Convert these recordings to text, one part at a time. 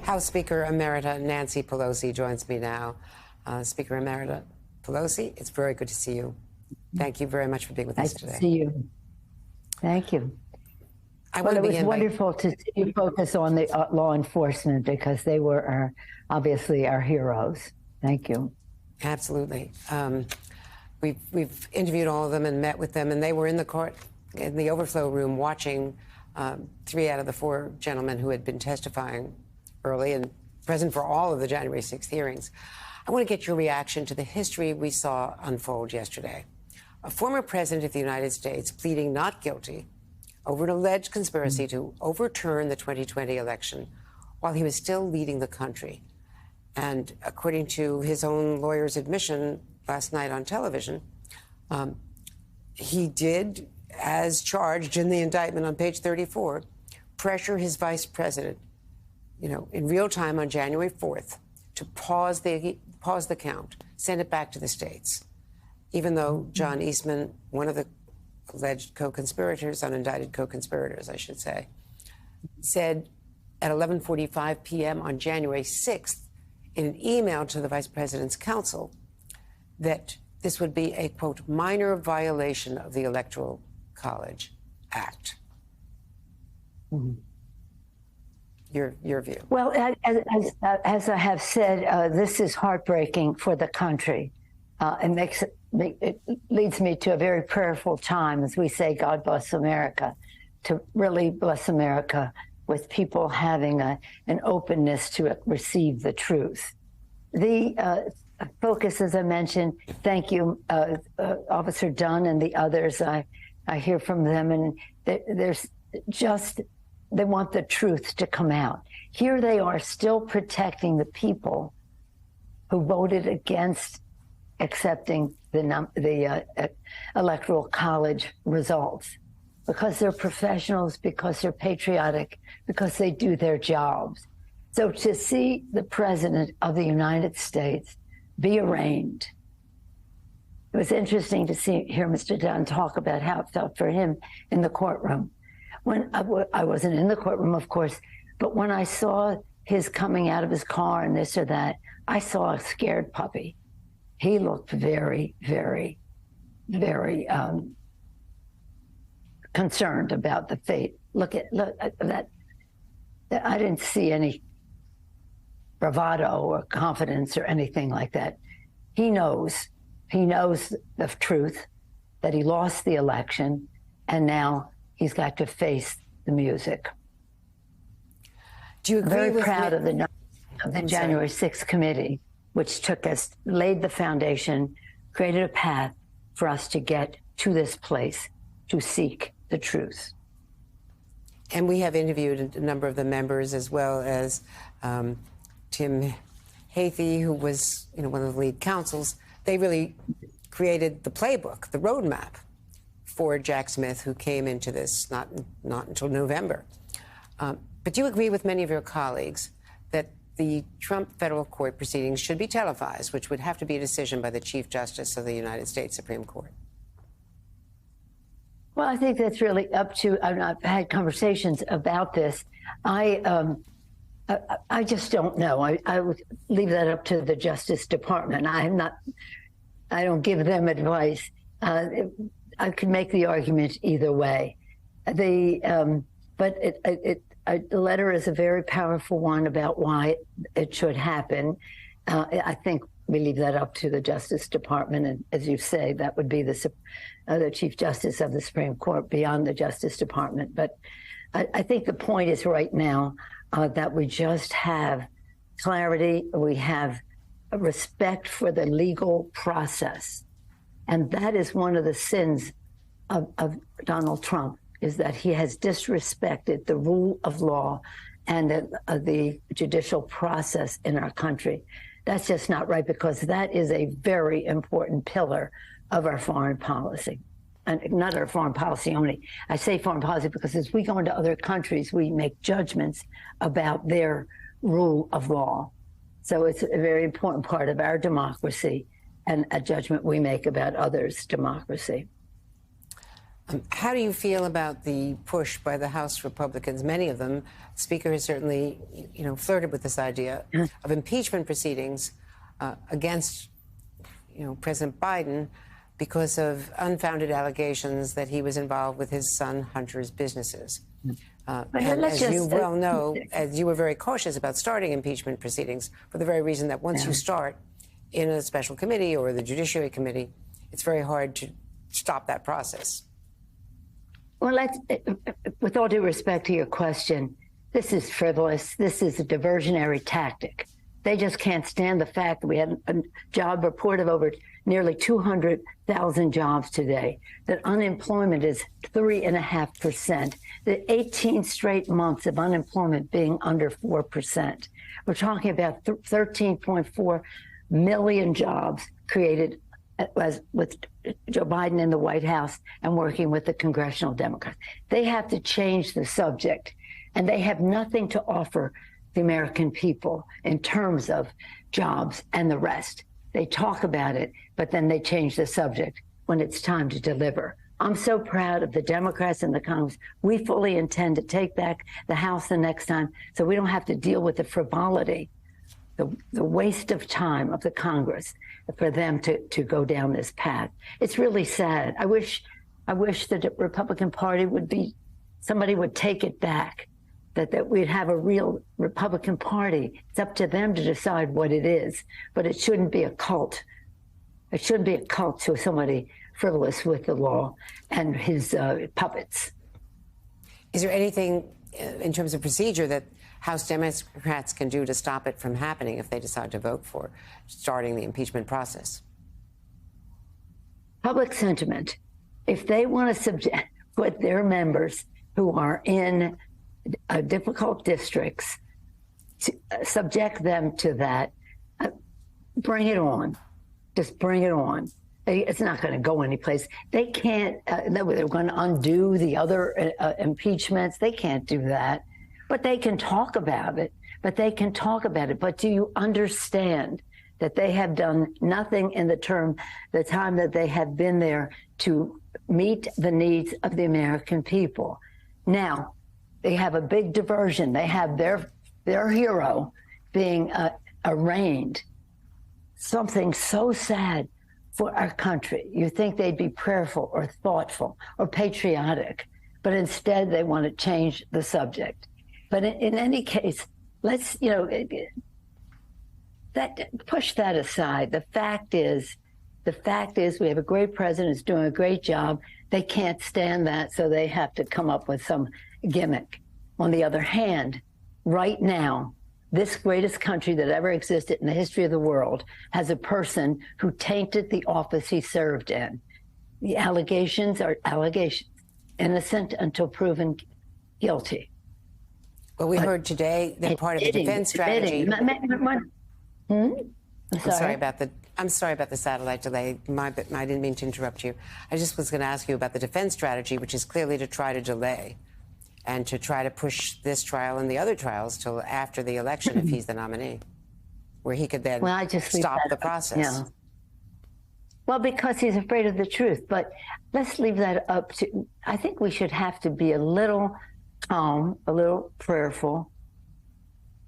House Speaker Emerita Nancy Pelosi joins me now. Speaker Emerita Pelosi, it's very good to see you. Thank you very much for being with us today. Nice to see you. Thank you. It was wonderful to see you focus on the law enforcement, because they were obviously our heroes. Thank you. Absolutely. We've interviewed all of them and met with them, and they were in the court, in the overflow room, watching 3 out of the 4 gentlemen who had been testifying early and present for all of the January 6th hearings. I want to get your reaction to the history we saw unfold yesterday. A former president of the United States pleading not guilty over an alleged conspiracy to overturn the 2020 election while he was still leading the country. And according to his own lawyer's admission last night on television, he did, as charged in the indictment on page 34, pressure his vice president, in real time on January 4th, to pause the count, send it back to the states, even though John Eastman, one of the alleged co-conspirators, unindicted co-conspirators, I should say, said at 11:45 p.m. on January 6th in an email to the vice president's counsel that this would be a, quote, minor violation of the Electoral College Act. Mm-hmm. Your view? Well, as I have said, this is heartbreaking for the country. It leads me to a very prayerful time as we say, God bless America, to really bless America with people having an openness to receive the truth. The focus, as I mentioned, thank you, Officer Dunn and the others. I hear from them, and they want the truth to come out. Here they are still protecting the people who voted against accepting the Electoral College results, because they're professionals, because they're patriotic, because they do their jobs. So to see the President of the United States be arraigned, it was interesting to hear Mr. Dunn talk about how it felt for him in the courtroom. When I wasn't in the courtroom, of course, but when I saw his coming out of his car and this or that, I saw a scared puppy. He looked very, very, very concerned about the fate. Look at that. I didn't see any bravado or confidence or anything like that. He knows the truth, that he lost the election, and now he's got to face the music. Do you agree? I'm very proud of the January 6th committee, which laid the foundation, created a path for us to get to this place, to seek the truth. And we have interviewed a number of the members, as well as Tim Hathey, who was one of the lead counsels. They really created the playbook, the roadmap for Jack Smith, who came into this not until November. But do you agree with many of your colleagues that the Trump federal court proceedings should be televised, which would have to be a decision by the Chief Justice of the United States Supreme Court? Well, I think that's really up to, I've had conversations about this. I just don't know. I would leave that up to the Justice Department. I don't give them advice. I could make the argument either way. The letter is a very powerful one about why it should happen. I think we leave that up to the Justice Department, and as you say, that would be the Chief Justice of the Supreme Court beyond the Justice Department. But I think the point is right now that we just have clarity, we have a respect for the legal process. And that is one of the sins of Donald Trump, is that he has disrespected the rule of law and the judicial process in our country. That's just not right, because that is a very important pillar of our foreign policy. And not our foreign policy only. I say foreign policy because as we go into other countries, we make judgments about their rule of law. So it's a very important part of our democracy and a judgment we make about others' democracy. How do you feel about the push by the House Republicans? Many of them, the Speaker has certainly, flirted with this idea of impeachment proceedings against, President Biden because of unfounded allegations that he was involved with his son Hunter's businesses. And as you well know, as you were very cautious about starting impeachment proceedings for the very reason that once you start in a special committee or the Judiciary Committee, it's very hard to stop that process. Well, with all due respect to your question, this is frivolous. This is a diversionary tactic. They just can't stand the fact that we had a job report of over nearly 200,000 jobs today, that unemployment is 3.5%, that 18 straight months of unemployment being under 4%. We're talking about 13.4 million jobs created with Joe Biden in the White House and working with the congressional Democrats. They have to change the subject, and they have nothing to offer the American people in terms of jobs and the rest. They talk about it, but then they change the subject when it's time to deliver. I'm so proud of the Democrats in the Congress. We fully intend to take back the House the next time so we don't have to deal with the frivolity, the waste of time of the Congress for them to go down this path. It's really sad. I wish the Republican Party somebody would take it back, that we'd have a real Republican Party. It's up to them to decide what it is, but it shouldn't be a cult. It shouldn't be a cult to somebody frivolous with the law and his puppets. Is there anything in terms of procedure that House Democrats can do to stop it from happening if they decide to vote for starting the impeachment process? Public sentiment. If they want to put their members who are in difficult districts, subject them to that, bring it on. Just bring it on. It's not going to go anyplace. They can't, they're going to undo the other impeachments. They can't do that. But they can talk about it. But do you understand that they have done nothing in the time that they have been there to meet the needs of the American people? Now, they have a big diversion. They have their hero being arraigned. Something so sad for our country. You think they'd be prayerful or thoughtful or patriotic, but instead they want to change the subject. But in any case, let's, push that aside. The fact is we have a great president who's doing a great job. They can't stand that, so they have to come up with some gimmick. On the other hand, right now, this greatest country that ever existed in the history of the world has a person who tainted the office he served in. The allegations are allegations, innocent until proven guilty. Well, we heard today that part of the defense strategy. I'm sorry about the satellite delay. I didn't mean to interrupt you. I just was going to ask you about the defense strategy, which is clearly to try to delay and to try to push this trial and the other trials till after the election if he's the nominee, where he could then stop the process. Yeah. Well, because he's afraid of the truth. But let's leave that up to, I think we should have to be a little calm, a little prayerful,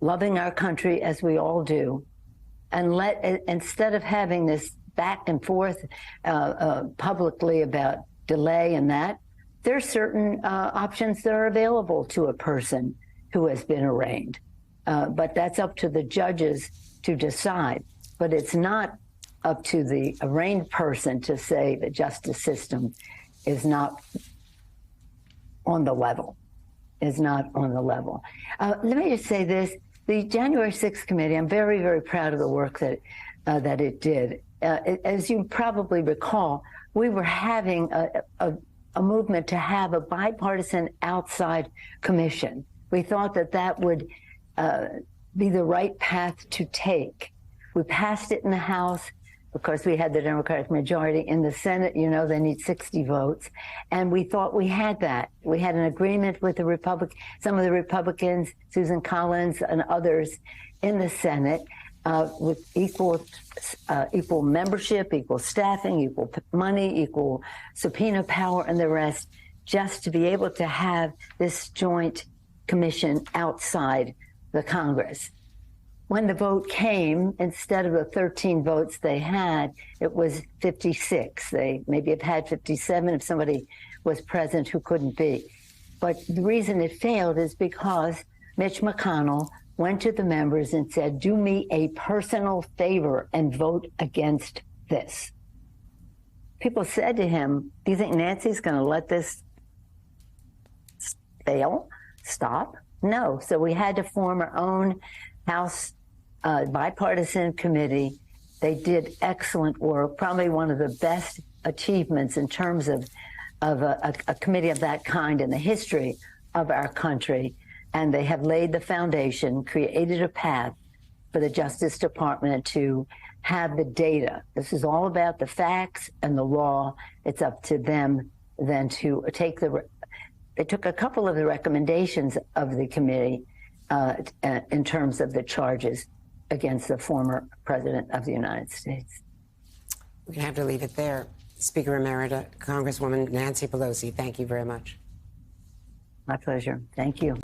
loving our country as we all do, and instead of having this back and forth publicly about delay and that, there are certain options that are available to a person who has been arraigned. But that's up to the judges to decide. But it's not up to the arraigned person to say the justice system is not on the level, Let me just say this. The January 6th committee, I'm very, very proud of the work that it did. As you probably recall, we were having a movement to have a bipartisan outside commission. We thought that would be the right path to take. We passed it in the House. Of course, we had the Democratic majority. In the Senate, they need 60 votes. And we thought we had that. We had an agreement with some of the Republicans, Susan Collins and others in the Senate. with equal membership, equal staffing, equal money, equal subpoena power, and the rest, just to be able to have this joint commission outside the Congress. When the vote came, instead of the 13 votes they had, it was 56. They maybe have had 57 if somebody was present who couldn't be. But the reason it failed is because Mitch McConnell went to the members and said, do me a personal favor and vote against this. People said to him, do you think Nancy's going to let this fail? Stop? No. So we had to form our own House bipartisan committee. They did excellent work, probably one of the best achievements in terms of a committee of that kind in the history of our country. And they have laid the foundation, created a path for the Justice Department to have the data. This is all about the facts and the law. It's up to them then to take they took a couple of the recommendations of the committee in terms of the charges against the former president of the United States. We're going to have to leave it there. Speaker Emerita, Congresswoman Nancy Pelosi, thank you very much. My pleasure. Thank you.